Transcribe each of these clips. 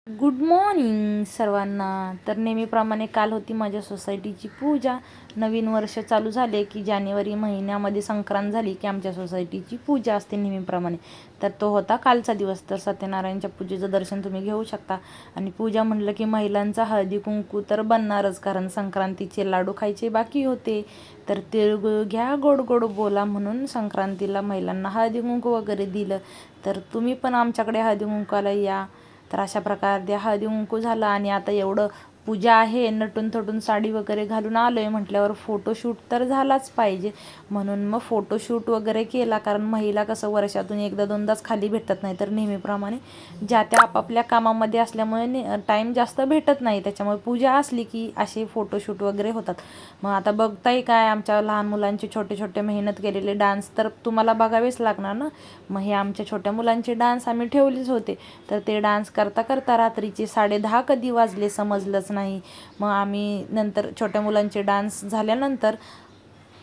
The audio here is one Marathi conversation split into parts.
गुड मॉर्निंग सर्वांना. तर नेहमीप्रमाणे काल होती माझ्या सोसायटीची पूजा. नवीन वर्ष चालू झाले की जानेवारी महिन्यामध्ये संक्रांत झाली की आमच्या सोसायटीची पूजा असते नेहमीप्रमाणे. तर तो होता कालचा दिवस. तर सत्यनारायणच्या पूजेचं दर्शन तुम्ही घेऊ शकता. आणि पूजा म्हटलं की महिलांचा हळदी कुंकू तर बनणारच, कारण संक्रांतीचे लाडू खायचे बाकी होते. तर तिळगुळ घ्या, गोड गोड बोला म्हणून संक्रांतीला महिलांना हळदी कुंकू वगैरे दिलं. तर तुम्ही पण आमच्याकडे हळदी कुंकूला या. तर अशा प्रकारे हळदी कुंकू झालं. आणि आता एवढं पूजा आहे, नटून थटून साडी वगैरे घालून आलो आहे म्हटल्यावर फोटोशूट तर झालाच पाहिजे. म्हणून मग फोटोशूट वगैरे केला, कारण महिला कसं वर्षातून एकदा दोनदाच खाली भेटत नाही. तर नेहमीप्रमाणे ज्या त्या आपापल्या कामामध्ये असल्यामुळे टाईम जास्त भेटत नाही. त्याच्यामुळे पूजा असली की असे फोटोशूट वगैरे होतात. मग आता बघताय काय, आमच्या लहान मुलांचे छोटे छोटे मेहनत केलेले डान्स तर तुम्हाला बघावेच लागणार ना. मग हे आमच्या छोट्या मुलांचे डान्स आम्ही ठेवलेच होते. तर ते डान्स करता करता रात्रीचे 10:30 कधी वाजले समजलंच नाही. मग आम्ही नंतर छोट्या मुलांचे डान्स झाल्यानंतर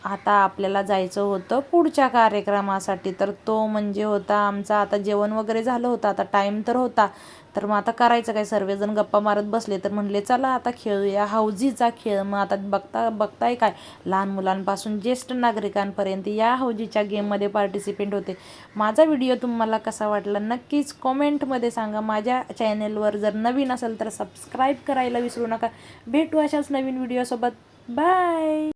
आता आपल्याला जायचं होतं पुढच्या कार्यक्रमासाठी. तर तो म्हणजे होता आमचा, आता जेवण वगैरे झालं होतं, आता टाईम तर होता. तर मग आता करायचं काय, सर्वजण गप्पा मारत बसले. तर म्हणले चला आता खेळूया हौजीचा खेळ. मग आता बघताय काय, लहान मुलांपासून ज्येष्ठ नागरिकांपर्यंत या हौजीच्या गेममध्ये पार्टिसिपेट होते. माझा व्हिडिओ तुम्हाला कसा वाटला नक्कीच कॉमेंटमध्ये सांगा. माझ्या चॅनेलवर जर नवीन असेल तर सबस्क्राईब करायला विसरू नका. भेटू अशाच नवीन व्हिडिओसोबत. बाय.